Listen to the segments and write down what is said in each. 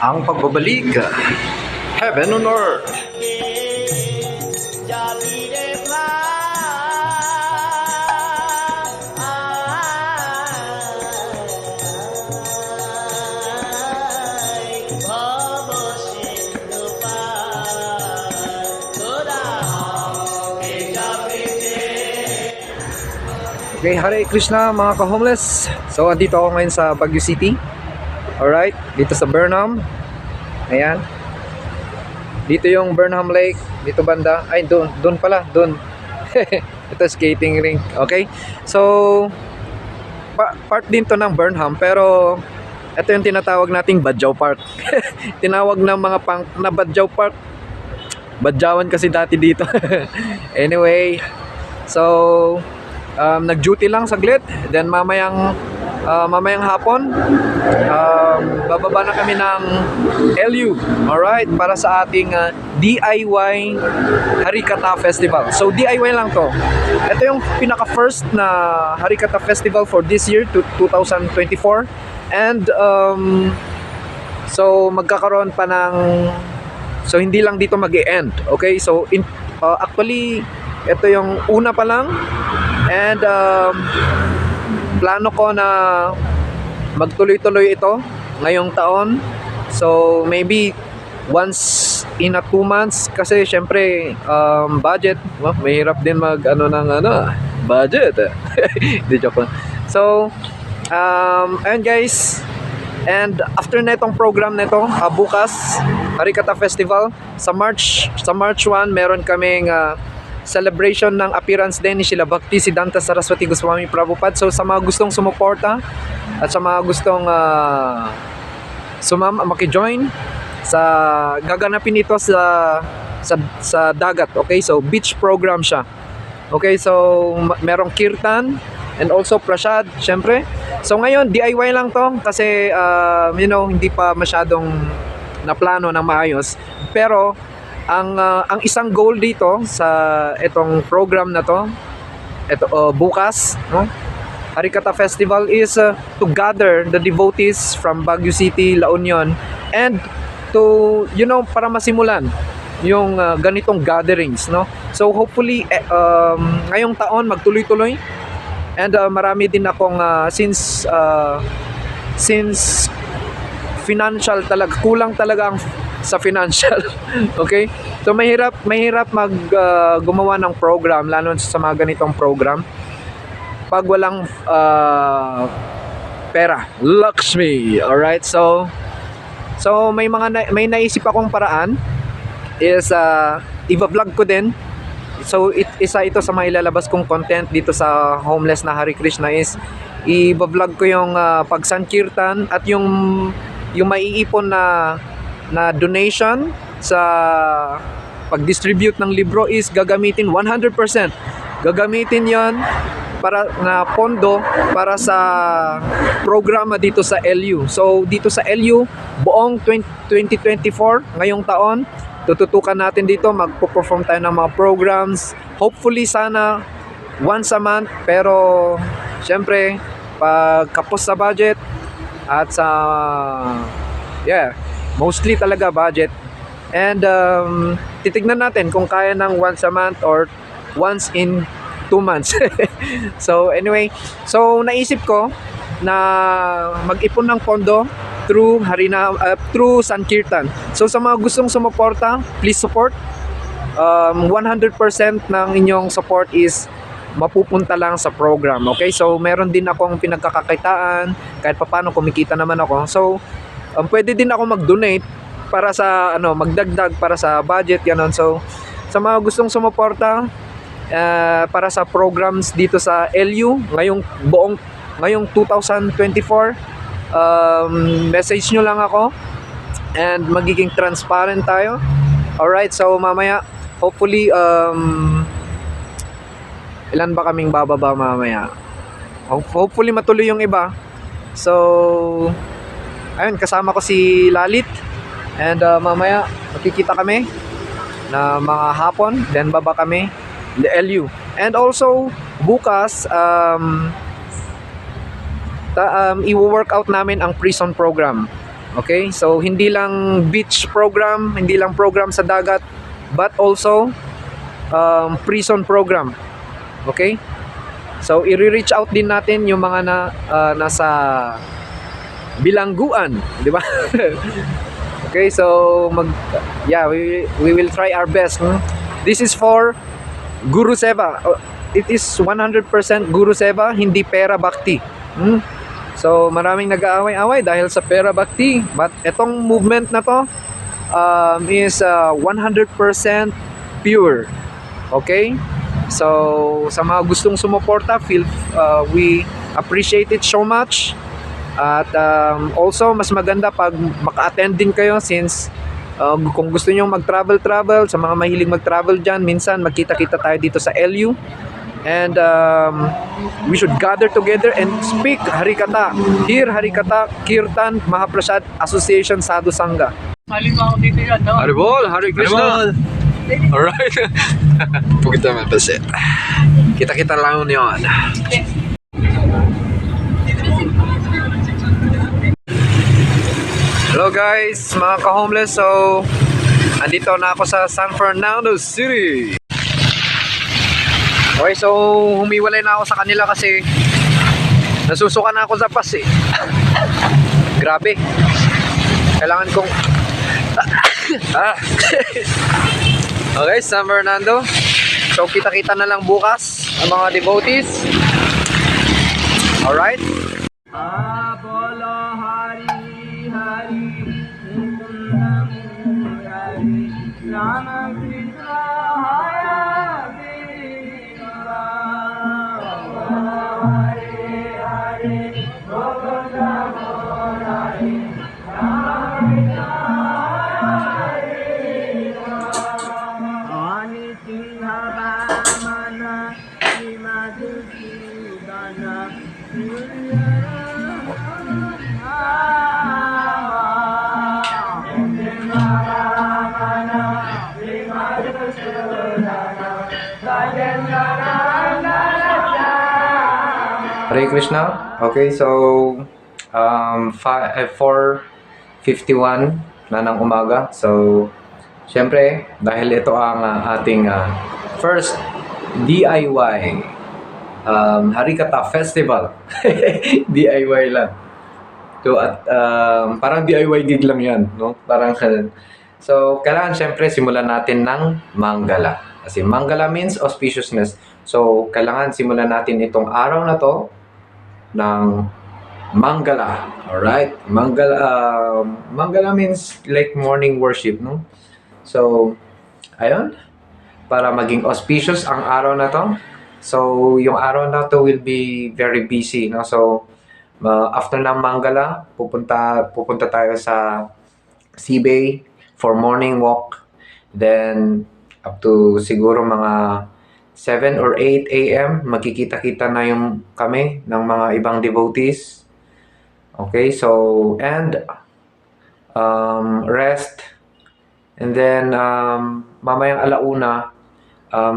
Ang pagbabalik, Heaven on Earth. Okay, Hare Krishna mga ka-homeless. So, andito ako ngayon sa Baguio City. Alright, dito sa Burnham. Ayan. Dito yung Burnham Lake. Dito banda. Ay, doon pala. Doon. Ito skating rink. Okay. So, part din to ng Burnham. Pero, ito yung tinatawag nating Badjaw Park. Tinawag ng mga punk na Badjaw Park. Badjawan kasi dati dito. Anyway. So, nag-duty lang saglit. Then mamayang hapon, bababa na kami ng LU. Alright, para sa ating DIY Harikata Festival. So DIY lang to. Ito yung pinaka-first na Harikata Festival for this year, 2024. And so magkakaroon pa ng, so hindi lang dito mag-e-end. Okay, so actually ito yung una pa lang. And plano ko na magtuloy-tuloy ito ngayong taon. So maybe once in a 2 months kasi syempre budget, mahirap din mag budget. Di joke lang. So ayun guys. And after na itong program na ito, bukas Harikata Festival sa March 1 meron kaming celebration ng appearance din ni Srila Bhaktisiddhanta Saraswati Goswami Prabhupada. So sa mga gustong sumuporta at sa mga gustong maki-join sa gaganapin ito sa dagat. Okay, so beach program siya. Okay, so merong kirtan and also prasad syempre. So ngayon DIY lang to kasi hindi pa masyadong naplano ng maayos. Pero ang isang goal dito sa itong program na to, bukas, no? Harikata Festival is to gather the devotees from Baguio City, La Union, and to, para masimulan yung ganitong gatherings, no? So hopefully ngayong taon magtuloy-tuloy. And marami din akong since financial talaga, kulang talaga ang sa financial. Okay? So mahirap gumawa ng program, lalo sa mga ganitong program pag walang pera. Lakshmi. Alright? So may naisip akong paraan is i-vlog ko din. So isa ito sa mga ilalabas kong content dito sa Homeless na Hare Krishna is i-vlog ko yung pag-sankirtan at yung maiipon na donation sa pag-distribute ng libro is gagamitin 100%. Gagamitin yon para na pondo para sa programa dito sa LU. So dito sa LU, buong 2024, ngayong taon, tututukan natin dito, magpo-perform tayo ng mga programs. Hopefully sana once a month, pero syempre pag kapos sa budget at sa mostly talaga budget. And titignan natin kung kaya ng once a month or once in 2 months. So anyway, so naisip ko na mag-ipon ng pondo through through Sankirtan. So sa mga gustong sumuporta, please support. 100% ng inyong support is mapupunta lang sa program. Okay? So meron din akong pinagkakakitaan, kahit papaano kumikita naman ako. So pwede din ako mag-donate para sa magdagdag para sa budget ganon. So sa mga gustong sumuporta para sa programs dito sa LU ngayong 2024, message nyo lang ako and magiging transparent tayo. Alright, so mamaya hopefully ilan ba kaming bababa mamaya? Hopefully matuloy yung iba. So ayun, kasama ko si Lalit. And mamaya makikita kami na mga hapon, then baba kami the LU. And also bukas i-workout namin ang prison program. Okay? So hindi lang beach program, hindi lang program sa dagat, but also prison program. Okay? So i-reach out din natin yung mga nasa bilangguan, di ba? Okay, so we will try our best. This is for Guru Seva. It is 100% Guru Seva, hindi pera bhakti. So maraming nag-aaway-away dahil sa pera bhakti, but etong movement na to is 100% pure. Okay? So sa mga gustong sumuporta, we appreciate it so much. At also mas maganda pag maka-attend din kayo, since kung gusto niyo mag-travel sa mga mahilig mag-travel diyan, minsan magkita-kita tayo dito sa LU. And we should gather together and speak Harikatha. Hear Harikatha Kirtan Mahaprasad Association Sadhu Sangha. Halima ako dito yan, no? Haribol, Hare Krishna. Alright. Pugita man kasi. Kita-kita lang yun. Hello guys, mga ka-homeless. So, andito na ako sa San Fernando City. Okay, so humiwalay na ako sa kanila kasi nasusuka na ako sa bus eh. Grabe. Kailangan kong Okay, San Fernando. So kita-kita na lang bukas ang mga devotees. Alright. Bolo Hari Hari Mukunda Murari Rama Krishna Hare Hare Krishna. Okay, so 4:51 na ng umaga. So syempre, dahil ito ang ating first DIY Harikatha Festival. DIY lang. So at parang DIY gig lang 'yan, no? Parang so kailangan syempre simulan natin ng Mangala. Kasi Mangala means auspiciousness. So kailangan simulan natin itong araw na 'to ng Mangala. Alright? Mangala means like morning worship, no? So, ayun. Para maging auspicious ang araw na to. So, yung araw na to will be very busy, no? So, after ng Mangala, pupunta tayo sa Seabay for morning walk. Then, up to siguro mga 7 or 8 a.m. magkikita-kita na yung kami ng mga ibang devotees. Okay, so and rest, and then mamayang alauna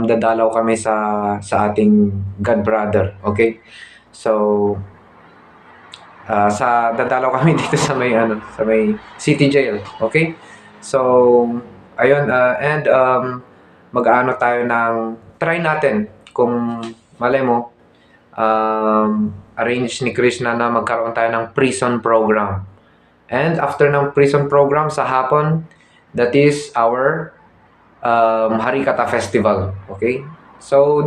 dadalaw kami sa ating God brother. Okay, so dadalaw kami dito sa may city jail. Okay, so ayun, and mag-ano tayo ng try natin kung malay mo arrange ni Krishna na magkaroon tayo ng prison program. And after ng prison program sa hapon, that is our Harikatha Festival. Okay? So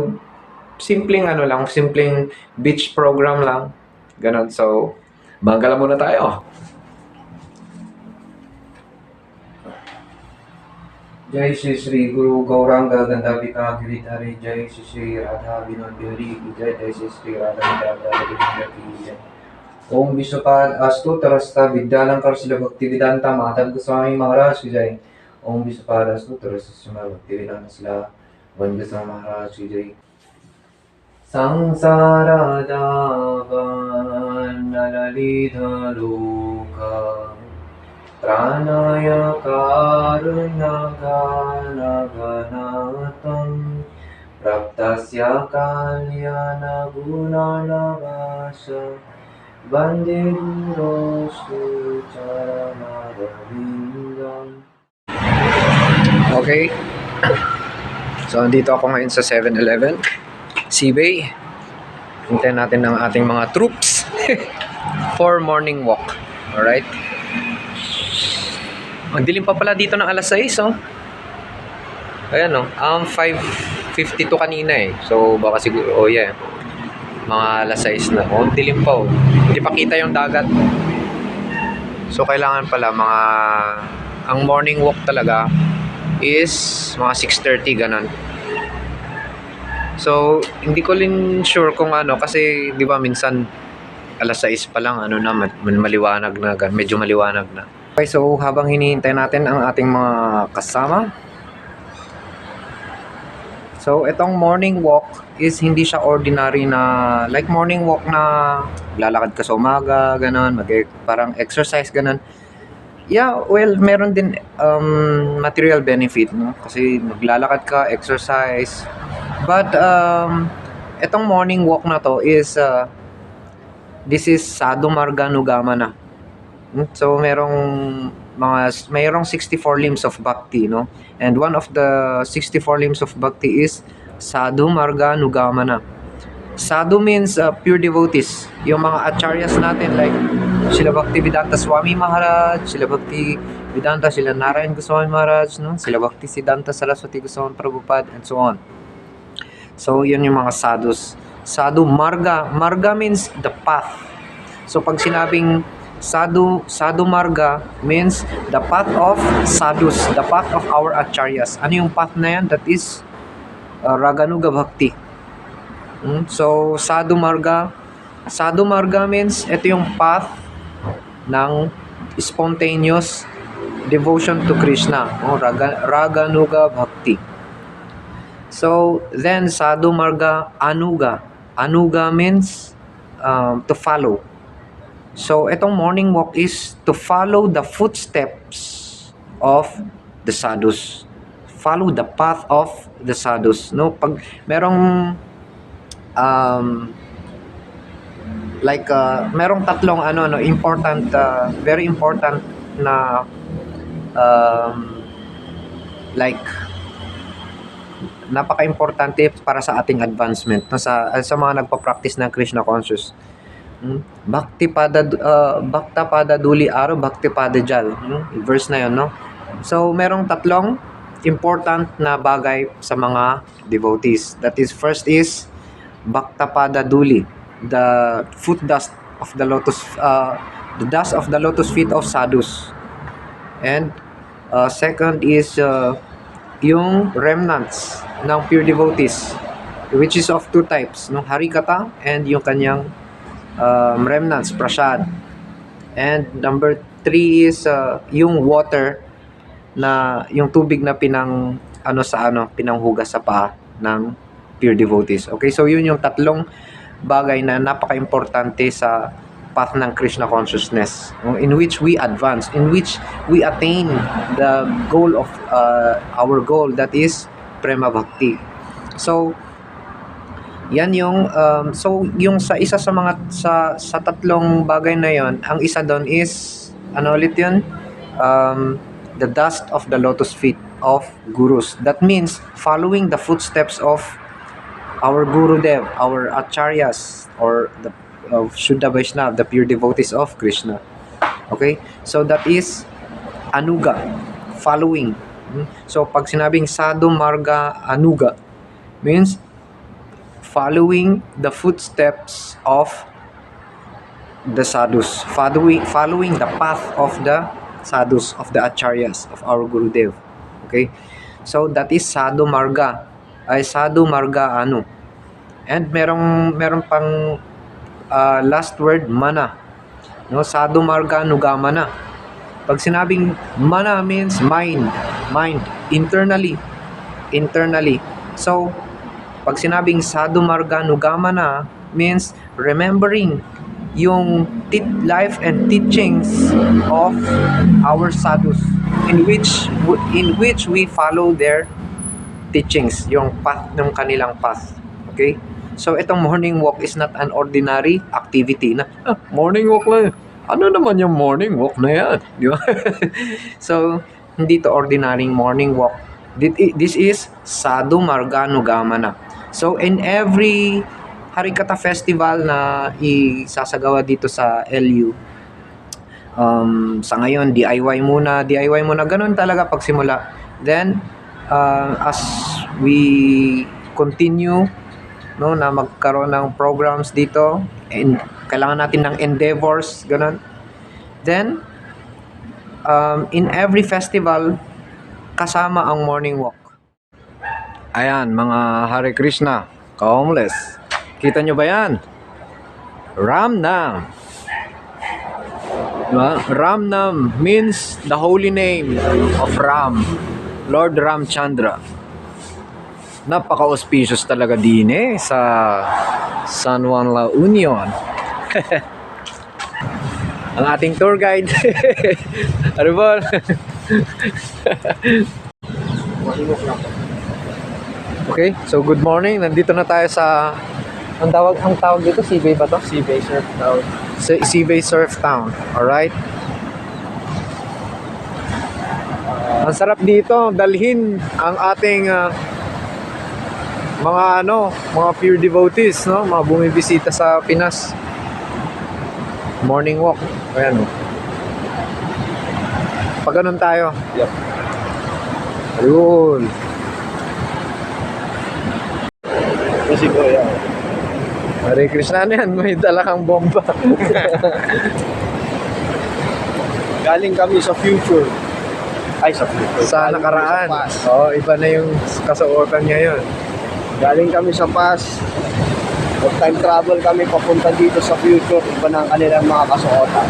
simpleng simpleng beach program lang. Ganon. So Mangala muna tayo. Jai Shri Shri Guru Gauranga Gandhavika Giridhari Jai Shri Shri Radha Vinod Bihari Jai Jai Shri Shri Radha Govinda Ki Jai. Om Vishwapad Astu Tarasta Vidyalankar Sila Bhaktivedanta Madhav Goswami Maharaj Ki Jai. Om Vishwapad Astu Tarasta Sila Bhaktivedanta Sila Madhav Goswami Maharaj Ki Jai. Sangsara Davan Nalalidha Loka Pranaya Karunaganaganatan Praptasya Kalyana Gunanavasha Bandero Sucharanarabindam. Okay. So, andito ako ngayon sa 7-Eleven. Seabay. Hintayin natin ang ating mga troops for morning walk. Alright? Magdilim pa pala dito ng alas 6, oh. Ayan, oh. 5:52 kanina, eh. So, baka siguro, oh yeah. Mga alas 6 na. Oh, dilim pa, oh. Hindi pa kita yung dagat. So, kailangan pala ang morning walk talaga is mga 6:30, ganun. So, hindi ko rin sure kung ano, kasi, di ba, minsan, alas 6 pa lang, ano na, maliwanag na, medyo maliwanag na. Okay, so, habang hinihintay natin ang ating mga kasama, so, itong morning walk is hindi siya ordinary na, like morning walk na lalakad ka sa umaga, ganun, parang exercise, ganun. Yeah, well, meron din material benefit, no? Kasi maglalakad ka, exercise. But, itong morning walk na to is, this is Sadhu Marga Nugama na. So, mayroong 64 limbs of bhakti, no? And one of the 64 limbs of bhakti is Sadhu Marga Nugamana. Sadhu means pure devotees. Yung mga acharyas natin like Srila Bhaktivedanta Swami Maharaj, Srila Bhaktivedanta Srila Narayan Goswami Maharaj, no? Srila Bhaktisiddhanta Saraswati Goswami Prabhupada, and so on. So, yun yung mga sadhus. Sadhu Marga. Marga means the path. So, pag sinabing Sadhu Marga means the path of sadhus, the path of our acharyas. Ano yung path na yan? That is Raganuga Bhakti. So, Sadhu Marga. Sadhu Marga means ito yung path ng spontaneous devotion to Krishna. Raganuga Bhakti. So, then Sadhu Marga Anuga. Anuga means to follow. So, itong morning walk is to follow the footsteps of the sadhus. Follow the path of the sadhus. No, pag merong merong tatlong important, very important na napaka-importante para sa ating advancement, no, sa mga nagpa-practice ng Krishna conscious. Bhakta pada duli aro, bhakti pada jal. Verse na yun, no? So, merong tatlong important na bagay sa mga devotees. That is, first is bhakta pada duli, the foot dust of the lotus, the dust of the lotus feet of sadhus. And second is yung remnants ng pure devotees, which is of two types, no? Harikata and yung kanyang remnants, prasad. And number 3 is yung water, na yung tubig na pinanghugas sa paa ng pure devotees. Okay, so yun yung tatlong bagay na napaka-importante sa path ng Krishna consciousness, in which we advance, in which we attain the goal of our goal, that is Prema Bhakti. So, yan yung yung sa isa sa mga sa tatlong bagay na yon, ang isa doon is ulit yun, the dust of the lotus feet of gurus. That means following the footsteps of our Gurudev, our acharyas, or the Shuddha Vaishnava, the pure devotees of Krishna. Okay, so that is anuga, following. So pag sinabing Sadhu Marga Anuga means following the footsteps of the sadhus, following the path of the sadhus, of the acharyas, of our Gurudev. Okay, so that is Sadhu Marga, ay Sadhu Marga Anu. And meron pang last word, mana, no? Sadhu Marga Nugamana. Pag sinabing mana means mind, internally. So pag sinabing Sadhu Marga Nugamana means remembering yung life and teachings of our sadhus, in which we follow their teachings, yung path ng kanilang path. Okay, So itong morning walk is not an ordinary activity na morning walk lang. Ano naman yung morning walk na yan? Di ba? So hindi to ordinary morning walk. This is Sadhu Marga Nugamana. So in every Harikata Festival na isasagawa dito sa LU, sa ngayon DIY muna, ganun talaga pagsimula. Then as we continue no na magkaroon ng programs dito and kailangan natin ng endeavors ganun, then in every festival kasama ang morning walk. Ayan mga Hare Krishna ka-homeless, kita nyo ba yan? Ramnam, diba? Ramnam means the holy name of Ram, Lord Ramchandra. Napaka-auspicious talaga din sa San Juan La Union. Ang ating tour guide. Aribol. Okay, so good morning. Nandito na tayo sa ang tawag dito, Seabay ba to? Seabay Surf Town. Seabay Surf Town. Alright. Ang sarap dito dalhin ang ating mga pure devotees, no? Mga bumibisita sa Pinas. Morning walk. Ayan, oh. Pag ganun tayo. Yep. Ayun. Kasi ko yan. Hare Krishna na yan. May dala kang bomba. Galing kami sa future. Ay, sa future. Sa Galing nakaraan. kami sa past. Oo, iba na yung kasuotan ngayon. Galing kami sa past. Mag-time travel kami papunta dito sa future. Iba na ang kanilang mga kasuotan.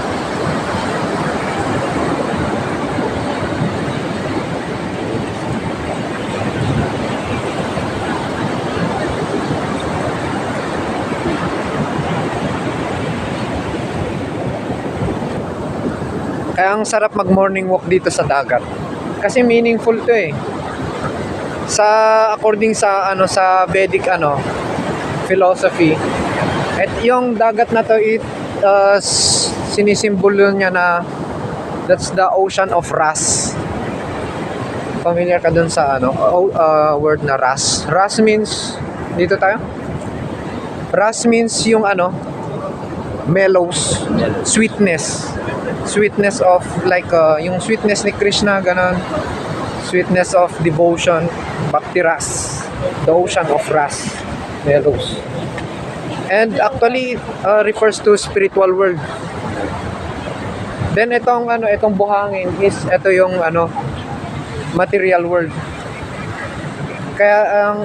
Kaya ang sarap mag-morning walk dito sa dagat. Kasi meaningful to eh. According sa sa Vedic philosophy, at yung dagat na to sinisimbolo niya na that's the ocean of Ras. Familiar ka dun sa word na Ras? Ras means dito tayo? Ras means yung mellows, sweetness of like yung sweetness ni Krishna, ganon, sweetness of devotion, bhakti ras, the ocean of ras, mellows, and actually refers to spiritual world. Then itong buhangin is yung material world. Kaya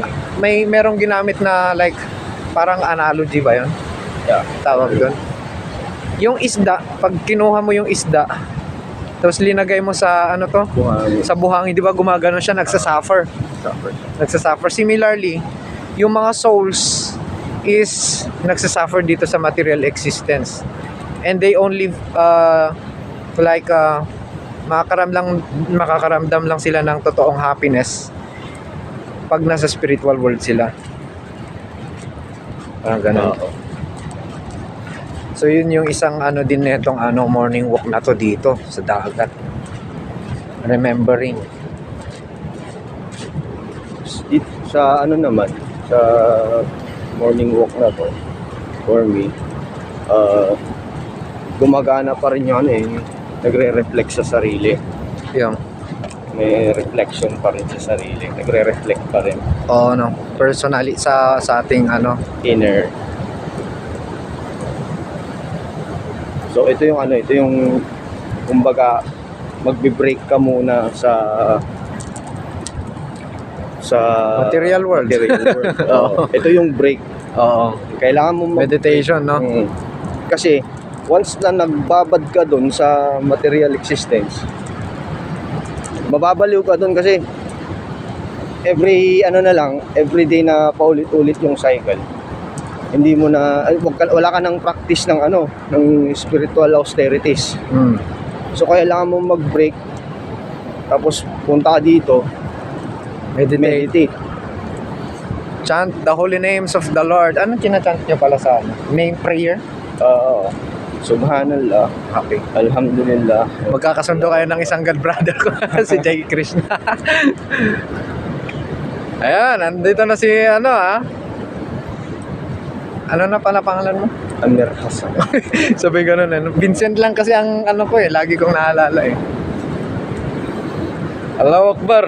merong ginamit na like parang analogy ba yun? Yeah. Tawag doon. Yung isda, pag kinuha mo yung isda, tapos linagay mo sa Buhangin. sa buhangin, di ba gumagano siya, nagsasuffer. Similarly, yung mga souls is nagsasuffer dito sa material existence. And they only makakaramdam lang sila ng totoong happiness pag nasa spiritual world sila. Parang ganun. So yun yung isang din netong morning walk na to dito sa dagat. Remembering. Sa naman, sa morning walk na to, for me, gumagana pa rin yun nagre-reflect sa sarili. Yung May reflection pa rin sa sarili. Nagre-reflect pa rin. personally sa ating Inner. So ito yung kumbaga magbe-break ka muna sa material world. Ito yung break. Oo. Kailangan mo Meditation, no? Kasi once na nagbabad ka doon sa material existence, mababaliw ka doon kasi every everyday na paulit-ulit yung cycle. Hindi mo na wala ka ng practice ng ng spiritual austerities. So kailangan mo mag-break, tapos punta ka dito, meditate. Chant the holy names of the Lord. Ano china-chant nyo pala sa ano? Name prayer? Oo. Subhanallah. Okay. Alhamdulillah. Magkakasundo kayo ng isang god brother ko, si Jai Krishna. Ayan, nandito na si ano Ano na pala pangalan mo? Amir Hassan. Sabi ganun Vincent lang kasi ang ano ko lagi kong naalala Allahu Akbar.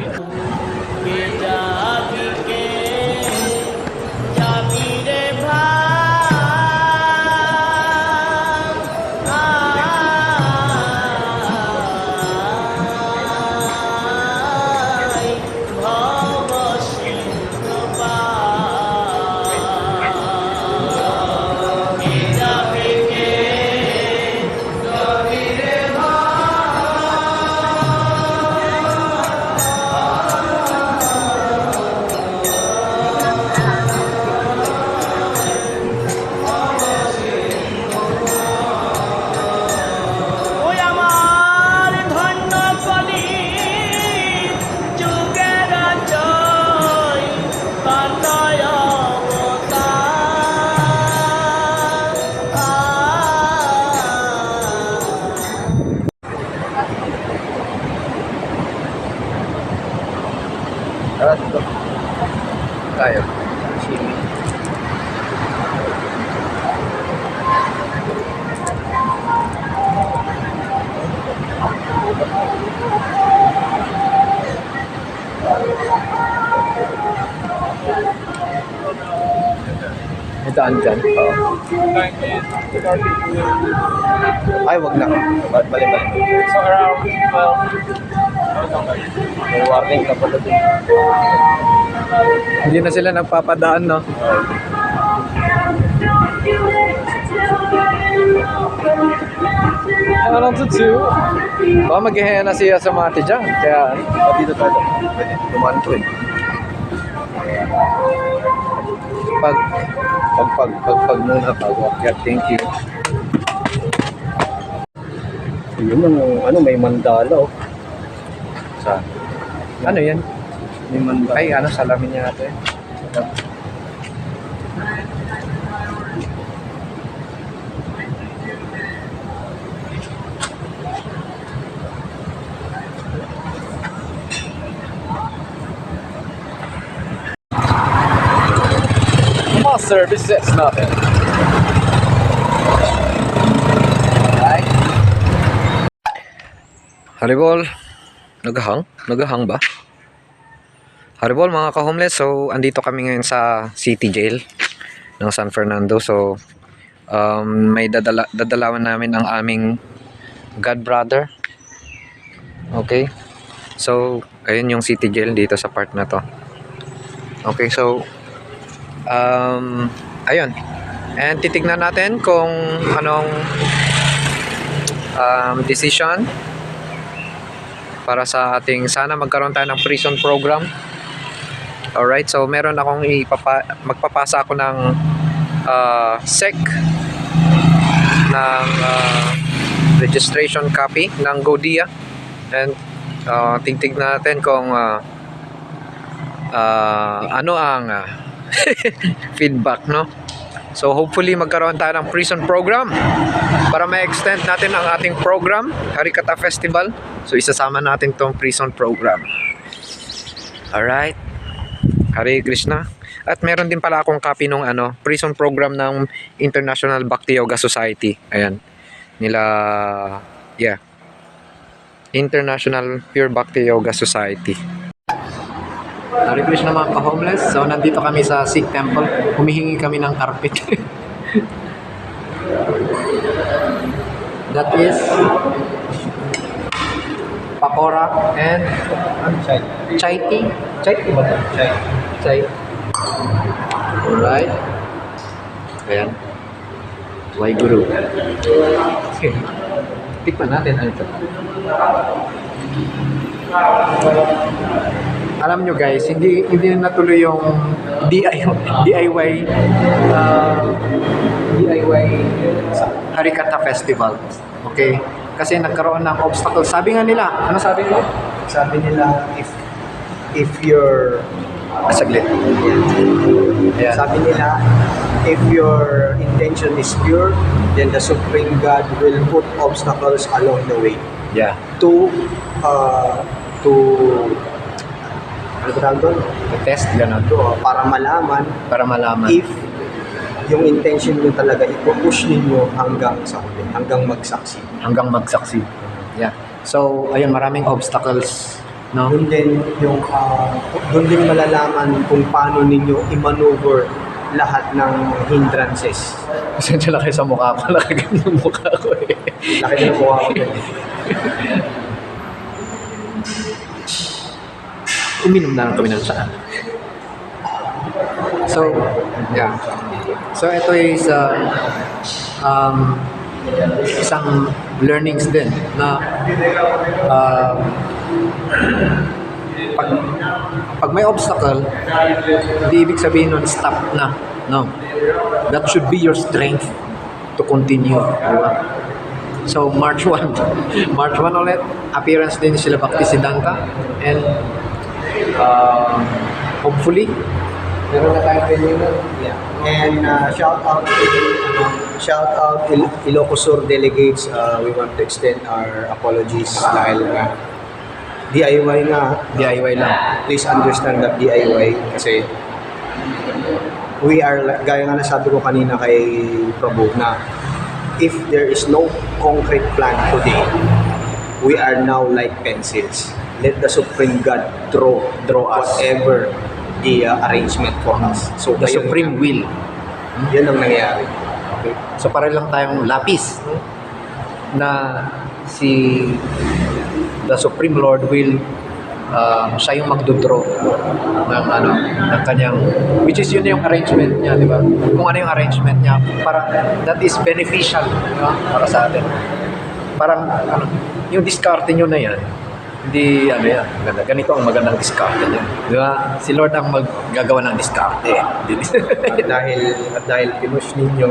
Tayo. May daan dyan. Ay, wag na. Bali. So around 12. May warning ka pala din. Hindi na sila nagpapadaan, no? Ano to two? Baka maghihiya na siya sa mati dyan. Kaya, Dito tayo. Pwede. Dumaan to eh. pag muna bago. Yeah, thank you. Yun ang, may mandala oh. Sa, ano yan? May mandala. Ay, salamin niya natin. Services natin. Right. Haribol, naghahang ba? Haribol mga ka-homeless, so andito kami ngayon sa City Jail ng San Fernando. So may dadalawan namin ang aming God brother. Okay. So ayun yung City Jail dito sa part na to. Okay, so ayun, and titignan natin kung anong decision para sa ating, sana magkaroon tayo ng prison program. Alright, so meron akong magpapasa ako ng SEC ng registration copy ng GoDia, and tignan natin kung ano ang feedback, no? So hopefully magkaroon tayo ng prison program para ma-extend natin ang ating program, Harikata Festival. So isasama natin tong prison program. Alright, Hare Krishna. At meron din pala akong copy nung prison program ng International Bhakti Yoga Society. Ayan, nila, International Pure Bhakti Yoga Society. Hare Krishna mga ka-homeless. So nandito kami sa Sikh Temple. Humihingi kami ng carpet. That is pakora and chai tea. Chai tea ba ito? Chai. Alright. Ayan. Waheguru. Okay. Tikman natin ano ito. Alam nyo guys, hindi natuloy yung DIY Harikata Festival. Okay? Kasi nagkaroon ng obstacle. Sabi nga nila, ano sabi nila? Sabi nila, if your Saglit. Ayan. Sabi nila, if your intention is pure, then the Supreme God will put obstacles along the way Yeah. to ano ba tawag doon? Test, gano'n. Para malaman Para malaman. if yung intention nyo talaga ipupush ninyo hanggang sa huli, hanggang mag-succeed. Hanggang mag-succeed. Yeah. So, ayun, maraming obstacles. No? Doon din yung doon din malalaman kung paano ninyo i-maneuver lahat ng hindrances. Pasensya lang kayo sa mukha ko. Laki yung mukha ko eh. Laki din ang kuha ko dyan. Uminom na lang kami ng tsaa. So, yeah. So, ito is isang learnings din na pag may obstacle, hindi ibig sabihin nun stop na. No. That should be your strength to continue. Diba? So, March 1. March 1 ulit. Appearance din sila Bhaktisiddhanta. And hopefully, meron na tayong venue na. Yeah. And shout out Ilocos Sur delegates. We want to extend our apologies dahil DIY na. DIY lang. Please understand that DIY kasi we are, gaya nga na sabi ko kanina kay Prabhu na if there is no concrete plan today, we are now like pencils. Let the Supreme God draw us. whatever the arrangement for us. So The Supreme Will. Yan ang nangyayari. Okay. So para lang tayong lapis, no? Na si the Supreme Lord will siya yung magdodraw ng kanyang, which is yun yung arrangement niya, di ba? Kung ano yung arrangement niya, para that is beneficial, di ba? Para sa atin. Parang yung diskarte nyo na yan, hindi yan, maganda. Ganito ang magandang diskarte niya. Di ba? Si Lord ang maggagawa ng diskarte. dahil pinush ninyo,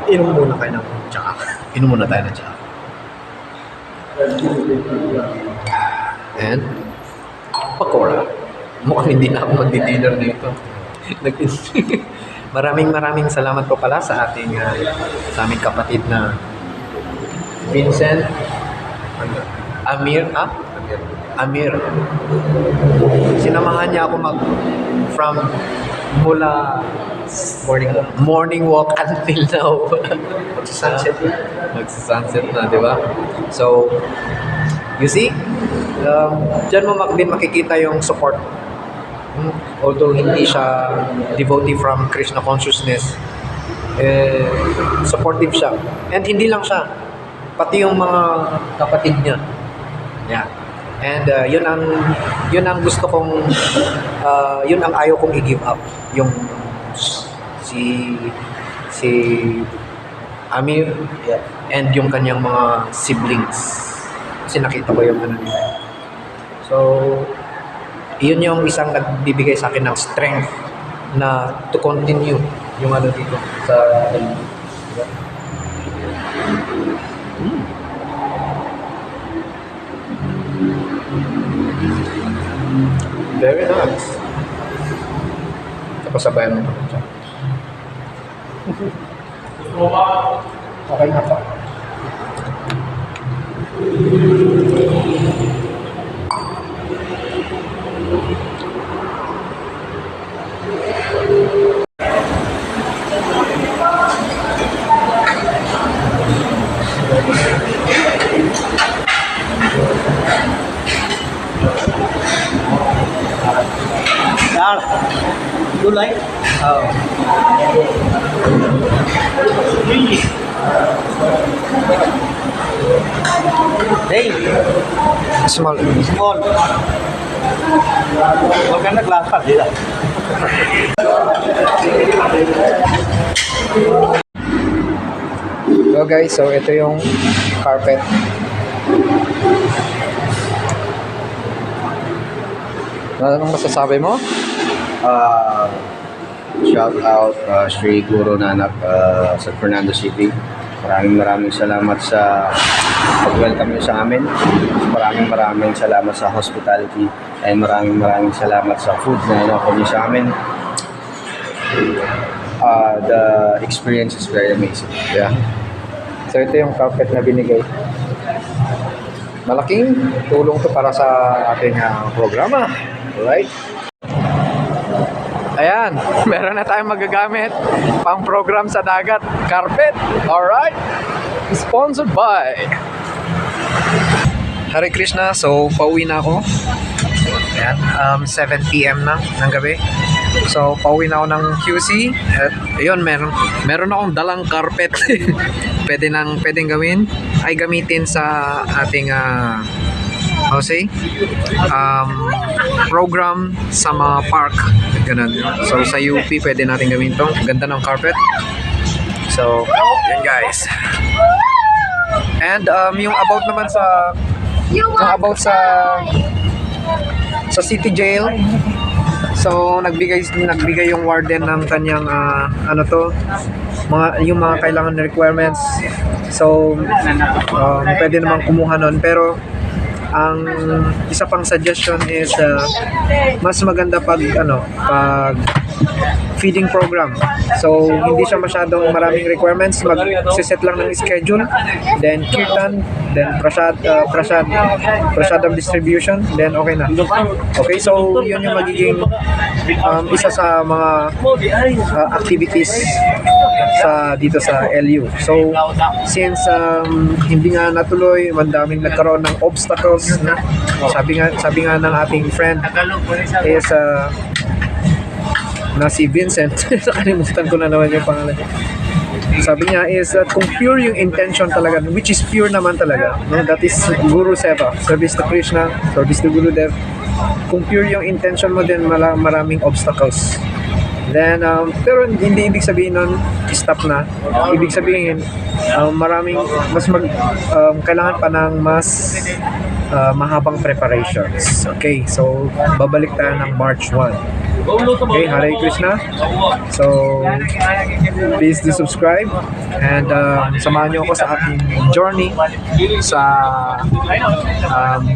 inom muna kayo ng tsaka. Inom muna tayo ng tsaka. And pakora. Mukhang hindi na ako magdi-dinner nito. Maraming salamat po pala sa ating sa aming kapatid na Vincent Amir. Sinamahan niya ako mula morning walk until now. Magsa-sunset na, di ba? So, you see, dyan mo din makikita yung support. Although hindi siya devotee from Krishna consciousness, supportive siya. And hindi lang siya, pati yung mga kapatid niya. Yeah. And yun ang gusto kong, yun ang ayaw kong i-give up. Yung si Amir and yung kanyang mga siblings. Kasi nakita ko yung nila. So, yun yung isang nagbibigay sa akin ng strength na to continue yung dito sa diba? Very nice. Tapos sabayan mo ito siya. Okay na pa. Gulay? Oh. Hey, Small. small. Huwag ka naglakad, di lang. So guys, so ito yung carpet. Anong masasabi mo? Shout out Sri Guru Nanak sa Fernando City. Maraming salamat sa pag-welcome niyo sa amin. Maraming salamat sa hospitality And maraming salamat sa food na in-offer niyo sa amin. The experience is very amazing. Yeah. So ito yung carpet na binigay. Malaking tulong to para sa ating programa. Alright? Ayan, meron na tayong magagamit pang program sa dagat. Carpet. Alright? Sponsored by Hare Krishna. So, pauwi na ako. Ayan, 7 p.m. na ng gabi. So, pauwi na ako ng QC. At ayun, meron akong dalang carpet. pwedeng gawin. Ay gamitin sa ating program sa mga park. Ganun. So, sa UP, pwede natin gawin to. Ganda ng carpet. So, yun guys. And yung about naman sa sa city jail. So nagbigay yung warden ng kanyang yung mga kailangan na requirements. So pwede namang kumuha nun, pero ang isa pang suggestion is mas maganda pag feeding program. So hindi siya masyadong maraming requirements, mag-set lang ng schedule, then kirtan, then prasadam distribution, then okay na. Okay, so yun yung magiging isa sa mga activities dito sa LU. So since hindi nga natuloy, madaming nagkaroon ng obstacles na sabi nga ng ating friend is na si Vincent. Nakalimutan ko na naman yung pangalan. Sabi niya is that kung pure yung intention talaga, which is pure naman talaga, no? That is Guru Seva, service to Krishna, service to Gurudev. Kung pure yung intention mo, din maraming obstacles. Then, pero hindi ibig sabihin nun, stop na. Ibig sabihin, kailangan pa ng mas mahabang preparations. Okay, so babalik tayo ng March 1. Okay, Hare Krishna. So, please do subscribe and samahan niyo ako sa aking journey sa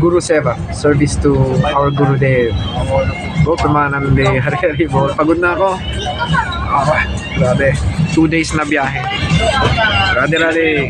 Guru Seva, service to our Gurudev. Pramanande, Hare Hare Bol. Pagod na ako. Grabe. 2 days na biyahe. Radhe Radhe.